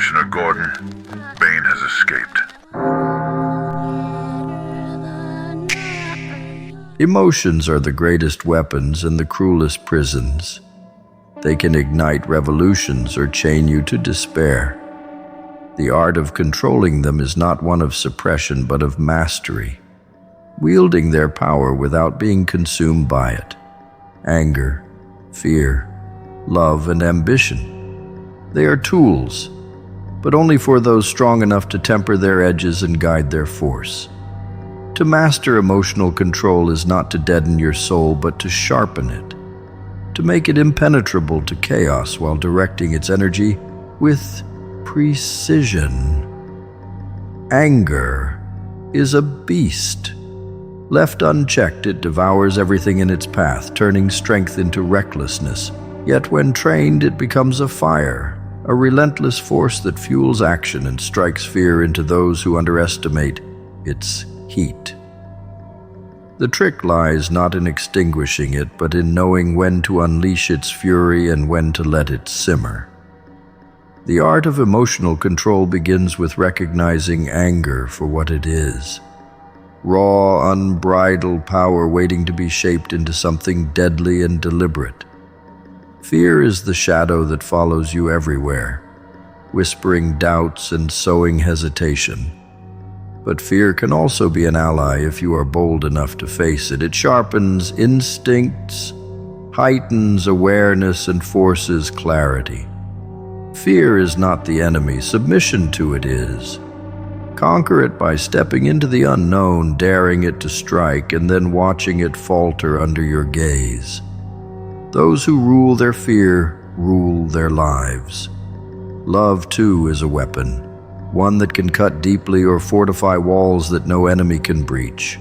Commissioner Gordon, Bane has escaped. Emotions are the greatest weapons and the cruelest prisons. They can ignite revolutions or chain you to despair. The art of controlling them is not one of suppression but of mastery, wielding their power without being consumed by it. Anger, fear, love, and ambition. They are tools, but only for those strong enough to temper their edges and guide their force. To master emotional control is not to deaden your soul, but to sharpen it, to make it impenetrable to chaos while directing its energy with precision. Anger is a beast. Left unchecked, it devours everything in its path, turning strength into recklessness. Yet when trained, it becomes a fire, a relentless force that fuels action and strikes fear into those who underestimate its heat. The trick lies not in extinguishing it, but in knowing when to unleash its fury and when to let it simmer. The art of emotional control begins with recognizing anger for what it is. Raw, unbridled power waiting to be shaped into something deadly and deliberate. Fear is the shadow that follows you everywhere, whispering doubts and sowing hesitation. But fear can also be an ally if you are bold enough to face it. It sharpens instincts, heightens awareness, and forces clarity. Fear is not the enemy, submission to it is. Conquer it by stepping into the unknown, daring it to strike, and then watching it falter under your gaze. Those who rule their fear rule their lives. Love, too, is a weapon, one that can cut deeply or fortify walls that no enemy can breach.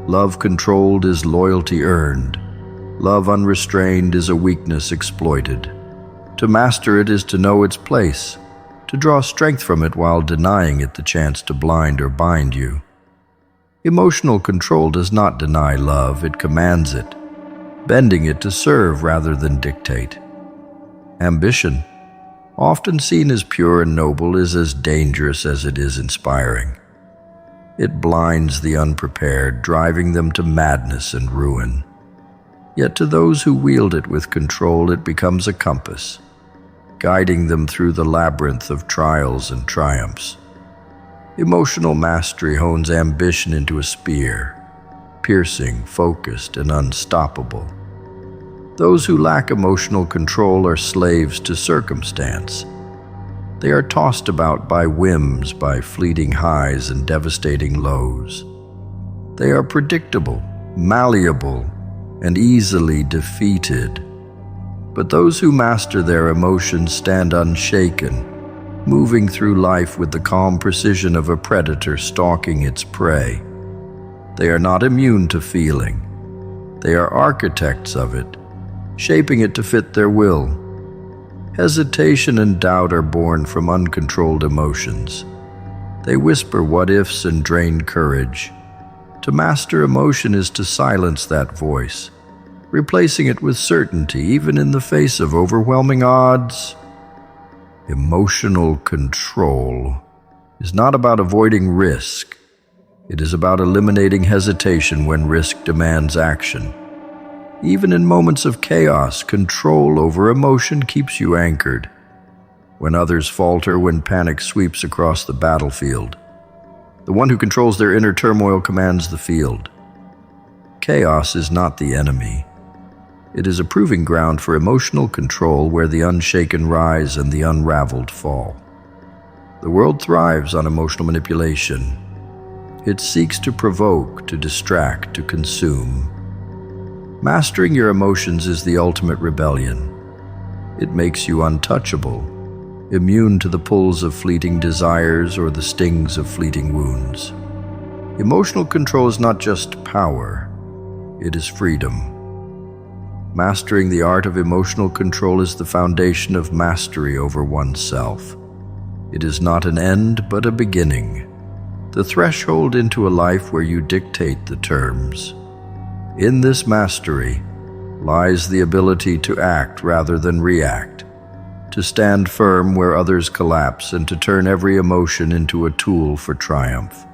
Love controlled is loyalty earned. Love unrestrained is a weakness exploited. To master it is to know its place, to draw strength from it while denying it the chance to blind or bind you. Emotional control does not deny love, it commands it, bending it to serve rather than dictate. Ambition, often seen as pure and noble, is as dangerous as it is inspiring. It blinds the unprepared, driving them to madness and ruin. Yet to those who wield it with control, it becomes a compass, guiding them through the labyrinth of trials and triumphs. Emotional mastery hones ambition into a spear, piercing, focused, and unstoppable. Those who lack emotional control are slaves to circumstance. They are tossed about by whims, by fleeting highs and devastating lows. They are predictable, malleable, and easily defeated. But those who master their emotions stand unshaken, moving through life with the calm precision of a predator stalking its prey. They are not immune to feeling. They are architects of it, shaping it to fit their will. Hesitation and doubt are born from uncontrolled emotions. They whisper what-ifs and drain courage. To master emotion is to silence that voice, replacing it with certainty even in the face of overwhelming odds. Emotional control is not about avoiding risk. It is about eliminating hesitation when risk demands action. Even in moments of chaos, control over emotion keeps you anchored. When others falter, when panic sweeps across the battlefield, the one who controls their inner turmoil commands the field. Chaos is not the enemy. It is a proving ground for emotional control where the unshaken rise and the unraveled fall. The world thrives on emotional manipulation. It seeks to provoke, to distract, to consume. Mastering your emotions is the ultimate rebellion. It makes you untouchable, immune to the pulls of fleeting desires or the stings of fleeting wounds. Emotional control is not just power, it is freedom. Mastering the art of emotional control is the foundation of mastery over oneself. It is not an end, but a beginning, the threshold into a life where you dictate the terms. In this mastery lies the ability to act rather than react, to stand firm where others collapse, and to turn every emotion into a tool for triumph.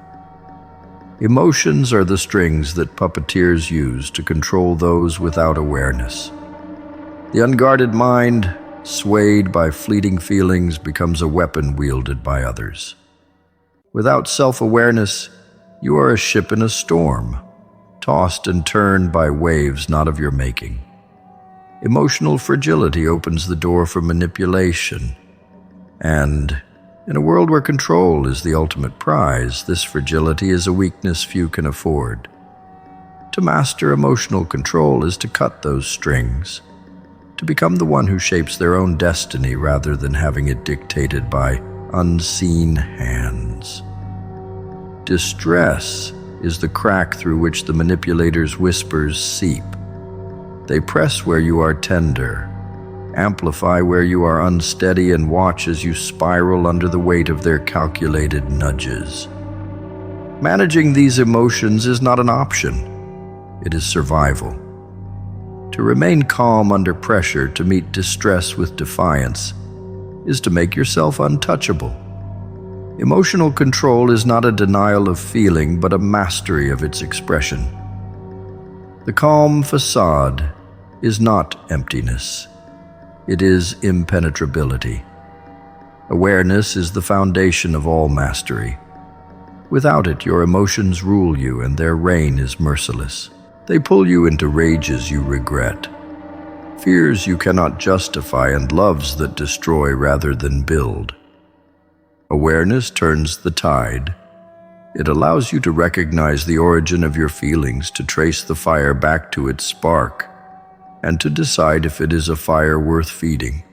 Emotions are the strings that puppeteers use to control those without awareness. The unguarded mind, swayed by fleeting feelings, becomes a weapon wielded by others. Without self-awareness, you are a ship in a storm, tossed and turned by waves not of your making. Emotional fragility opens the door for manipulation. And in a world where control is the ultimate prize, this fragility is a weakness few can afford. To master emotional control is to cut those strings, to become the one who shapes their own destiny rather than having it dictated by unseen hands. Distress is the crack through which the manipulator's whispers seep. They press where you are tender, amplify where you are unsteady, and watch as you spiral under the weight of their calculated nudges. Managing these emotions is not an option, it is survival. To remain calm under pressure, to meet distress with defiance, is to make yourself untouchable. Emotional control is not a denial of feeling, but a mastery of its expression. The calm facade is not emptiness. It is impenetrability. Awareness is the foundation of all mastery. Without it, your emotions rule you, and their reign is merciless. They pull you into rages you regret, fears you cannot justify, and loves that destroy rather than build. Awareness turns the tide. It allows you to recognize the origin of your feelings, to trace the fire back to its spark, and to decide if it is a fire worth feeding.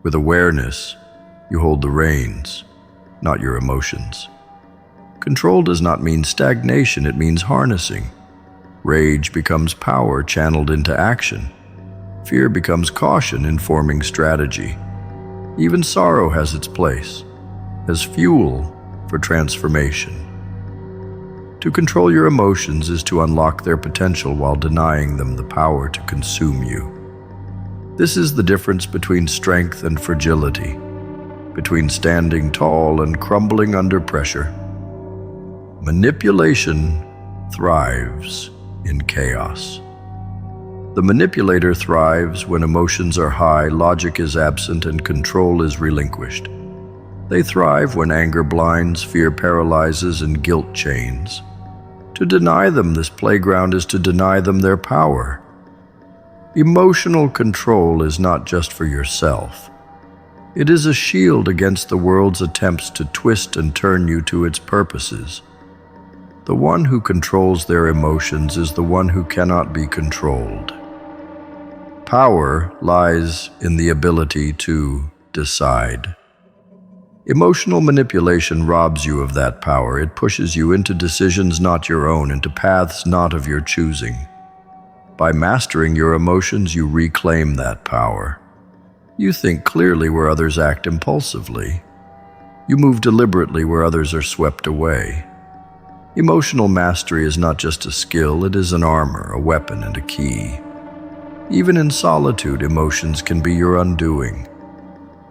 With awareness, you hold the reins, not your emotions. Control does not mean stagnation, it means harnessing. Rage becomes power channeled into action. Fear becomes caution informing strategy. Even sorrow has its place, as fuel for transformation. To control your emotions is to unlock their potential while denying them the power to consume you. This is the difference between strength and fragility, between standing tall and crumbling under pressure. Manipulation thrives in chaos. The manipulator thrives when emotions are high, logic is absent, and control is relinquished. They thrive when anger blinds, fear paralyzes, and guilt chains. To deny them this playground is to deny them their power. Emotional control is not just for yourself. It is a shield against the world's attempts to twist and turn you to its purposes. The one who controls their emotions is the one who cannot be controlled. Power lies in the ability to decide. Emotional manipulation robs you of that power. It pushes you into decisions not your own, into paths not of your choosing. By mastering your emotions, you reclaim that power. You think clearly where others act impulsively. You move deliberately where others are swept away. Emotional mastery is not just a skill, it is an armor, a weapon, and a key. Even in solitude, emotions can be your undoing.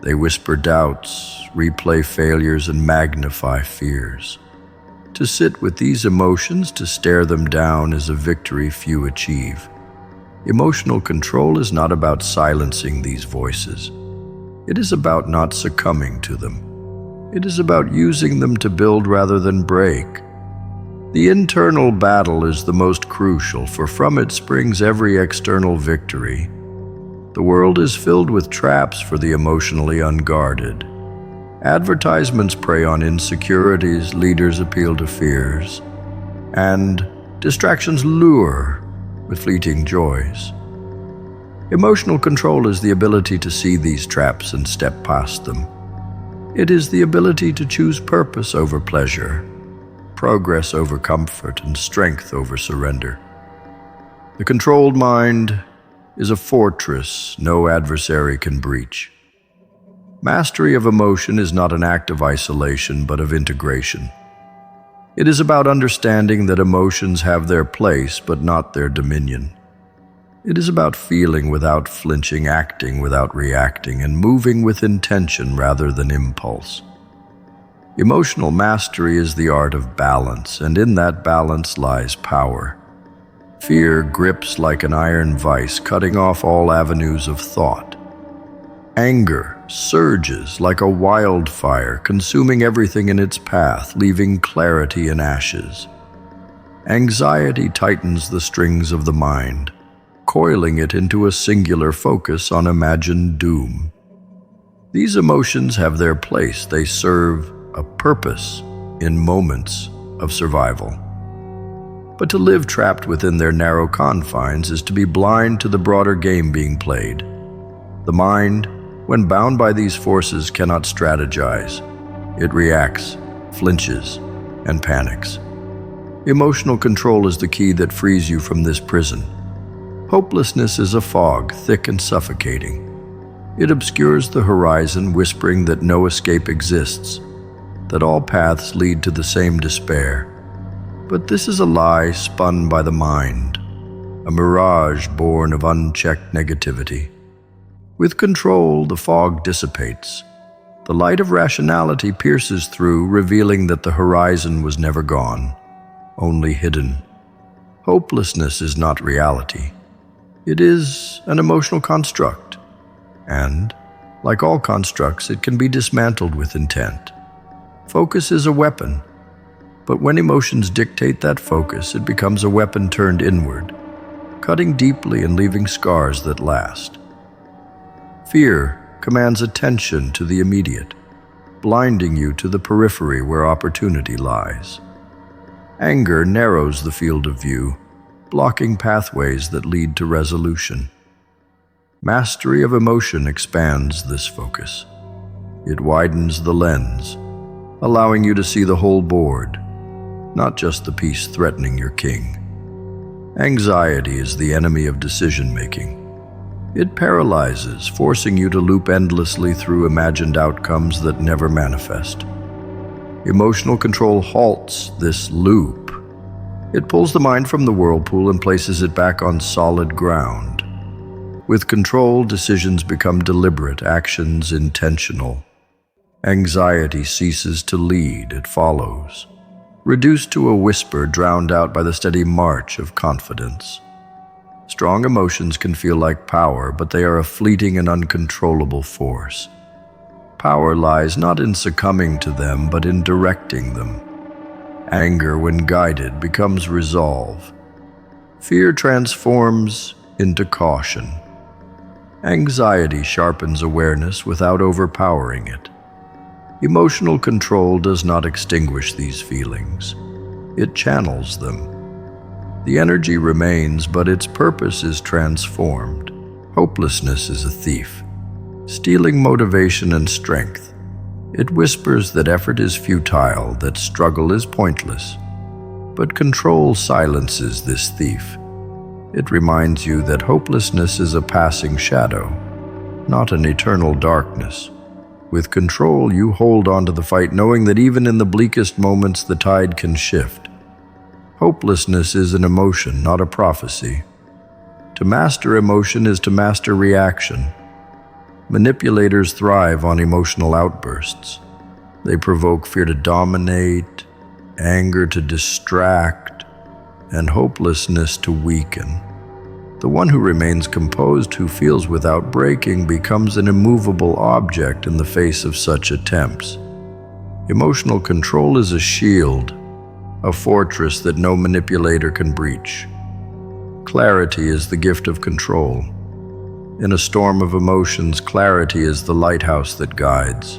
They whisper doubts, replay failures, and magnify fears. To sit with these emotions, to stare them down, is a victory few achieve. Emotional control is not about silencing these voices. It is about not succumbing to them. It is about using them to build rather than break. The internal battle is the most crucial, for from it springs every external victory. The world is filled with traps for the emotionally unguarded. Advertisements prey on insecurities, leaders appeal to fears, and distractions lure with fleeting joys. Emotional control is the ability to see these traps and step past them. It is the ability to choose purpose over pleasure, progress over comfort, and strength over surrender. The controlled mind is a fortress no adversary can breach. Mastery of emotion is not an act of isolation, but of integration. It is about understanding that emotions have their place, but not their dominion. It is about feeling without flinching, acting without reacting, and moving with intention rather than impulse. Emotional mastery is the art of balance, and in that balance lies power. Fear grips like an iron vice, cutting off all avenues of thought. Anger surges like a wildfire, consuming everything in its path, leaving clarity in ashes. Anxiety tightens the strings of the mind, coiling it into a singular focus on imagined doom. These emotions have their place. They serve a purpose in moments of survival. But to live trapped within their narrow confines is to be blind to the broader game being played. The mind, when bound by these forces, cannot strategize. It reacts, flinches, and panics. Emotional control is the key that frees you from this prison. Hopelessness is a fog, thick and suffocating. It obscures the horizon, whispering that no escape exists, that all paths lead to the same despair. But this is a lie spun by the mind, a mirage born of unchecked negativity. With control, the fog dissipates. The light of rationality pierces through, revealing that the horizon was never gone, only hidden. Hopelessness is not reality. It is an emotional construct, and, like all constructs, it can be dismantled with intent. Focus is a weapon, but when emotions dictate that focus, it becomes a weapon turned inward, cutting deeply and leaving scars that last. Fear commands attention to the immediate, blinding you to the periphery where opportunity lies. Anger narrows the field of view, blocking pathways that lead to resolution. Mastery of emotion expands this focus. It widens the lens, allowing you to see the whole board, not just the piece threatening your king. Anxiety is the enemy of decision-making. It paralyzes, forcing you to loop endlessly through imagined outcomes that never manifest. Emotional control halts this loop. It pulls the mind from the whirlpool and places it back on solid ground. With control, decisions become deliberate, actions intentional. Anxiety ceases to lead, it follows, reduced to a whisper drowned out by the steady march of confidence. Strong emotions can feel like power, but they are a fleeting and uncontrollable force. Power lies not in succumbing to them, but in directing them. Anger, when guided, becomes resolve. Fear transforms into caution. Anxiety sharpens awareness without overpowering it. Emotional control does not extinguish these feelings. It channels them. The energy remains, but its purpose is transformed. Hopelessness is a thief, stealing motivation and strength. It whispers that effort is futile, that struggle is pointless. But control silences this thief. It reminds you that hopelessness is a passing shadow, not an eternal darkness. With control, you hold on to the fight, knowing that even in the bleakest moments, the tide can shift. Hopelessness is an emotion, not a prophecy. To master emotion is to master reaction. Manipulators thrive on emotional outbursts. They provoke fear to dominate, anger to distract, and hopelessness to weaken. The one who remains composed, who feels without breaking, becomes an immovable object in the face of such attempts. Emotional control is a shield, a fortress that no manipulator can breach. Clarity is the gift of control. In a storm of emotions, clarity is the lighthouse that guides.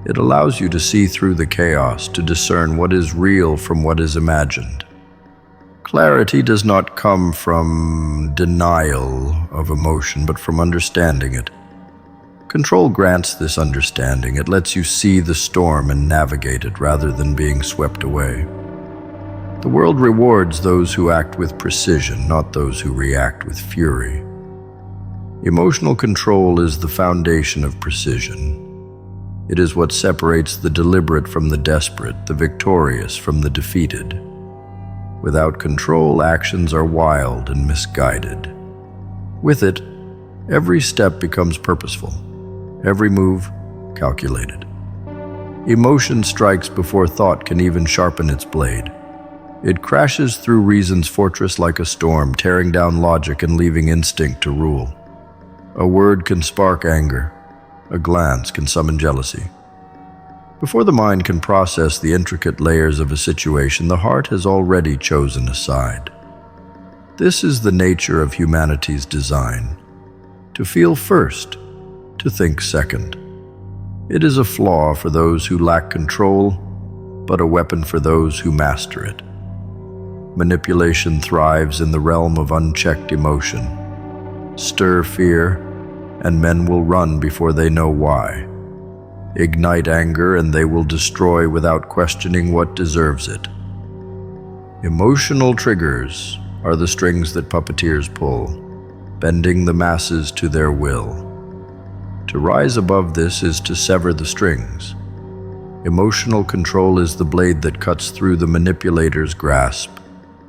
It allows you to see through the chaos, to discern what is real from what is imagined. Clarity does not come from denial of emotion, but from understanding it. Control grants this understanding. It lets you see the storm and navigate it rather than being swept away. The world rewards those who act with precision, not those who react with fury. Emotional control is the foundation of precision. It is what separates the deliberate from the desperate, the victorious from the defeated. Without control, actions are wild and misguided. With it, every step becomes purposeful, every move calculated. Emotion strikes before thought can even sharpen its blade. It crashes through reason's fortress like a storm, tearing down logic and leaving instinct to rule. A word can spark anger. A glance can summon jealousy. Before the mind can process the intricate layers of a situation, the heart has already chosen a side. This is the nature of humanity's design: to feel first, to think second. It is a flaw for those who lack control, but a weapon for those who master it. Manipulation thrives in the realm of unchecked emotion. Stir fear, and men will run before they know why. Ignite anger, and they will destroy without questioning what deserves it. Emotional triggers are the strings that puppeteers pull, bending the masses to their will. To rise above this is to sever the strings. Emotional control is the blade that cuts through the manipulator's grasp,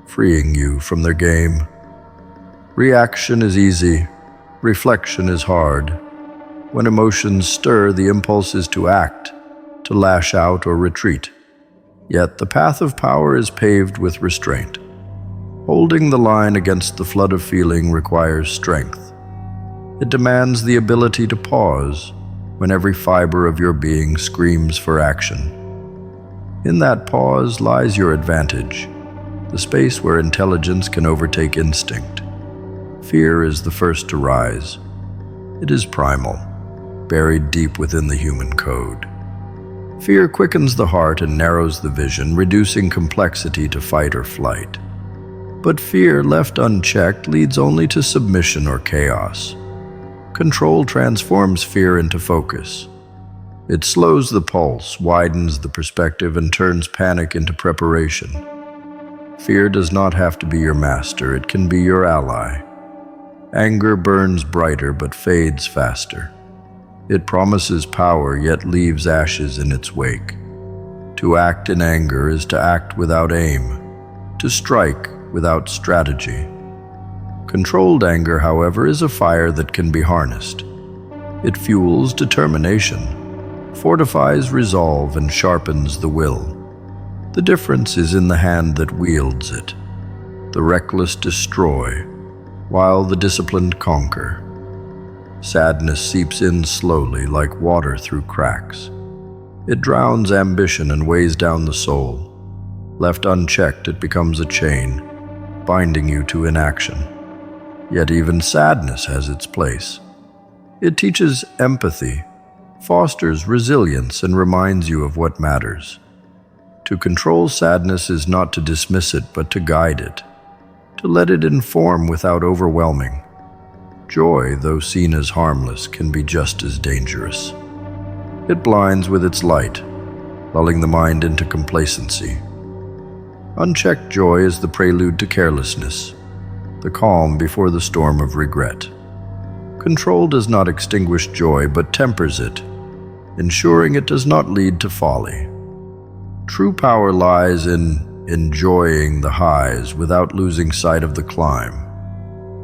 freeing you from their game. Reaction is easy, reflection is hard. When emotions stir, the impulse is to act, to lash out or retreat. Yet the path of power is paved with restraint. Holding the line against the flood of feeling requires strength. It demands the ability to pause when every fiber of your being screams for action. In that pause lies your advantage, the space where intelligence can overtake instinct. Fear is the first to rise. It is primal, buried deep within the human code. Fear quickens the heart and narrows the vision, reducing complexity to fight or flight. But fear, left unchecked, leads only to submission or chaos. Control transforms fear into focus. It slows the pulse, widens the perspective, and turns panic into preparation. Fear does not have to be your master, it can be your ally. Anger burns brighter but fades faster. It promises power yet leaves ashes in its wake. To act in anger is to act without aim, to strike without strategy. Controlled anger, however, is a fire that can be harnessed. It fuels determination, fortifies resolve, and sharpens the will. The difference is in the hand that wields it. The reckless destroy, while the disciplined conquer. Sadness seeps in slowly like water through cracks. It drowns ambition and weighs down the soul. Left unchecked, it becomes a chain, binding you to inaction. Yet even sadness has its place. It teaches empathy, fosters resilience, and reminds you of what matters. To control sadness is not to dismiss it, but to guide it, to let it inform without overwhelming. Joy, though seen as harmless, can be just as dangerous. It blinds with its light, lulling the mind into complacency. Unchecked joy is the prelude to carelessness, the calm before the storm of regret. Control does not extinguish joy, but tempers it, ensuring it does not lead to folly. True power lies in enjoying the highs without losing sight of the climb.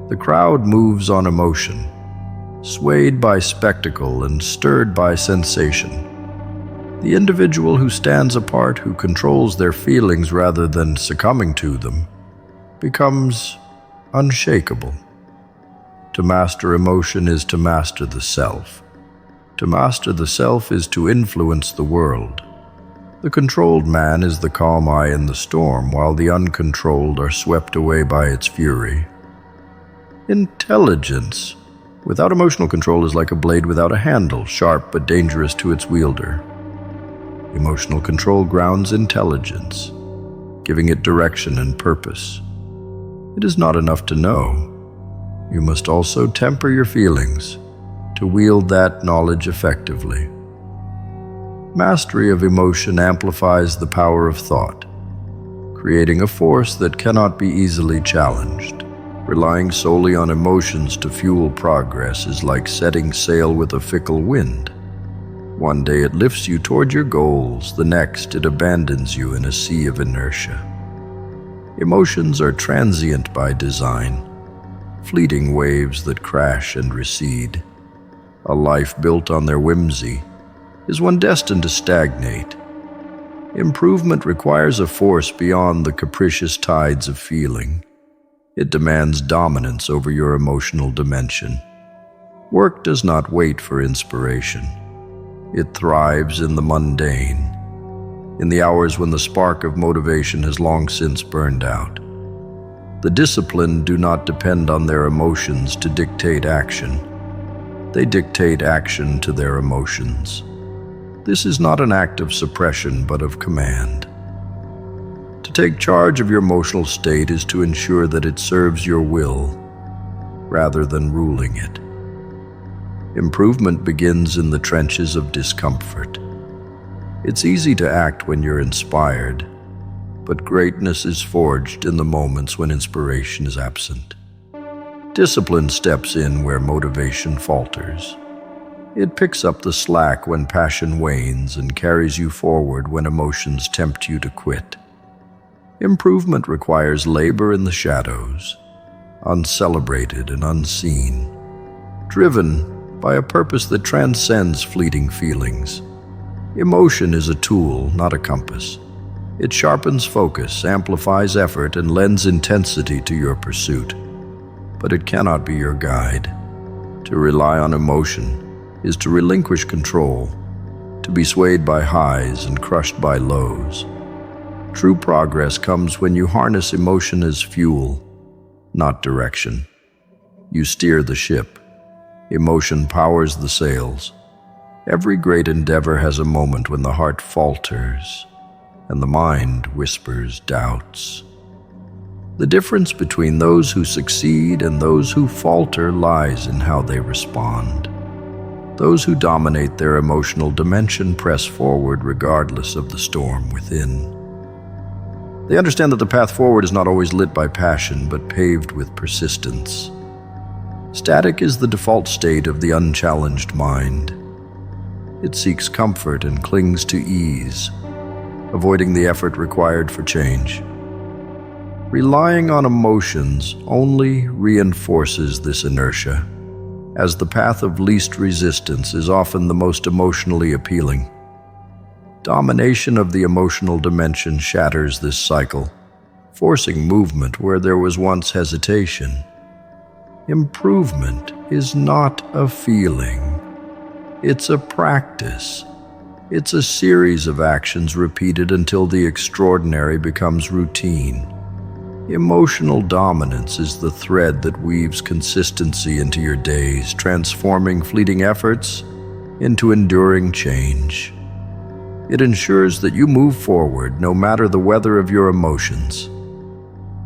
The crowd moves on emotion, swayed by spectacle and stirred by sensation. The individual who stands apart, who controls their feelings rather than succumbing to them, becomes unshakeable. To master emotion is to master the self. To master the self is to influence the world. The controlled man is the calm eye in the storm, while the uncontrolled are swept away by its fury. Intelligence without emotional control is like a blade without a handle, sharp but dangerous to its wielder. Emotional control grounds intelligence, giving it direction and purpose. It is not enough to know. You must also temper your feelings to wield that knowledge effectively. Mastery of emotion amplifies the power of thought, creating a force that cannot be easily challenged. Relying solely on emotions to fuel progress is like setting sail with a fickle wind. One day it lifts you toward your goals, the next it abandons you in a sea of inertia. Emotions are transient by design, fleeting waves that crash and recede. A life built on their whimsy is one destined to stagnate. Improvement requires a force beyond the capricious tides of feeling. It demands dominance over your emotional dimension. Work does not wait for inspiration. It thrives in the mundane, in the hours when the spark of motivation has long since burned out. The disciplined do not depend on their emotions to dictate action. They dictate action to their emotions. This is not an act of suppression, but of command. To take charge of your emotional state is to ensure that it serves your will, rather than ruling it. Improvement begins in the trenches of discomfort. It's easy to act when you're inspired, but greatness is forged in the moments when inspiration is absent. Discipline steps in where motivation falters. It picks up the slack when passion wanes and carries you forward when emotions tempt you to quit. Improvement requires labor in the shadows, uncelebrated and unseen, driven by a purpose that transcends fleeting feelings. Emotion is a tool, not a compass. It sharpens focus, amplifies effort, and lends intensity to your pursuit. But it cannot be your guide. To rely on emotion is to relinquish control, to be swayed by highs and crushed by lows. True progress comes when you harness emotion as fuel, not direction. You steer the ship. Emotion powers the sails. Every great endeavor has a moment when the heart falters and the mind whispers doubts. The difference between those who succeed and those who falter lies in how they respond. Those who dominate their emotional dimension press forward regardless of the storm within. They understand that the path forward is not always lit by passion, but paved with persistence. Static is the default state of the unchallenged mind. It seeks comfort and clings to ease, avoiding the effort required for change. Relying on emotions only reinforces this inertia, as the path of least resistance is often the most emotionally appealing. Domination of the emotional dimension shatters this cycle, forcing movement where there was once hesitation. Improvement is not a feeling. It's a practice. It's a series of actions repeated until the extraordinary becomes routine. Emotional dominance is the thread that weaves consistency into your days, transforming fleeting efforts into enduring change. It ensures that you move forward no matter the weather of your emotions.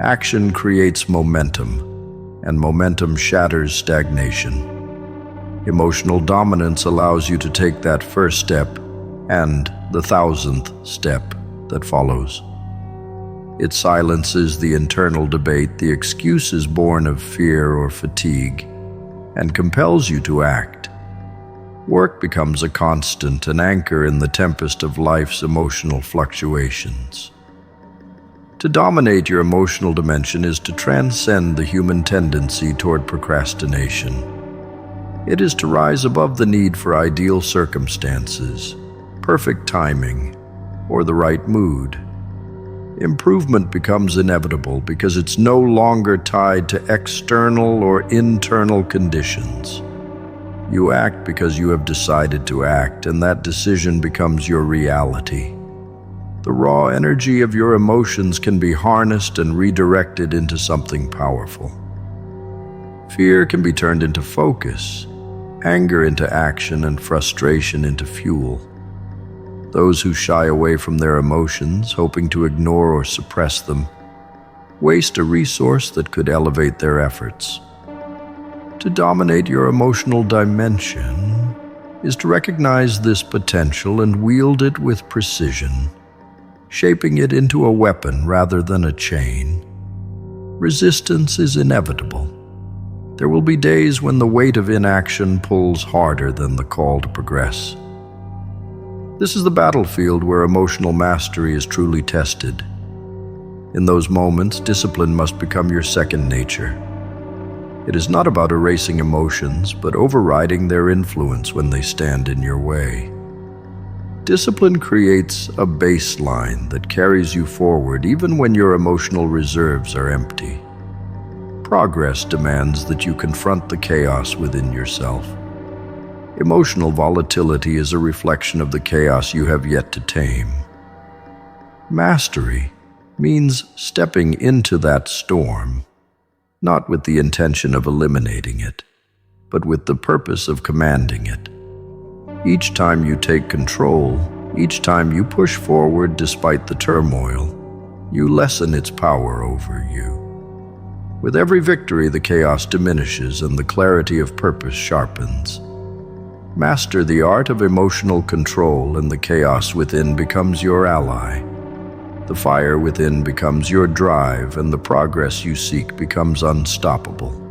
Action creates momentum, and momentum shatters stagnation. Emotional dominance allows you to take that first step and the 1,000th step that follows. It silences the internal debate, the excuses born of fear or fatigue, and compels you to act. Work becomes a constant, an anchor in the tempest of life's emotional fluctuations. To dominate your emotional dimension is to transcend the human tendency toward procrastination. It is to rise above the need for ideal circumstances, perfect timing, or the right mood. Improvement becomes inevitable because it's no longer tied to external or internal conditions. You act because you have decided to act, and that decision becomes your reality. The raw energy of your emotions can be harnessed and redirected into something powerful. Fear can be turned into focus, anger into action, and frustration into fuel. Those who shy away from their emotions, hoping to ignore or suppress them, waste a resource that could elevate their efforts. To dominate your emotional dimension is to recognize this potential and wield it with precision, shaping it into a weapon rather than a chain. Resistance is inevitable. There will be days when the weight of inaction pulls harder than the call to progress. This is the battlefield where emotional mastery is truly tested. In those moments, discipline must become your second nature. It is not about erasing emotions, but overriding their influence when they stand in your way. Discipline creates a baseline that carries you forward even when your emotional reserves are empty. Progress demands that you confront the chaos within yourself. Emotional volatility is a reflection of the chaos you have yet to tame. Mastery means stepping into that storm, not with the intention of eliminating it, but with the purpose of commanding it. Each time you take control, each time you push forward despite the turmoil, you lessen its power over you. With every victory, the chaos diminishes and the clarity of purpose sharpens. Master the art of emotional control, and the chaos within becomes your ally. The fire within becomes your drive, and the progress you seek becomes unstoppable.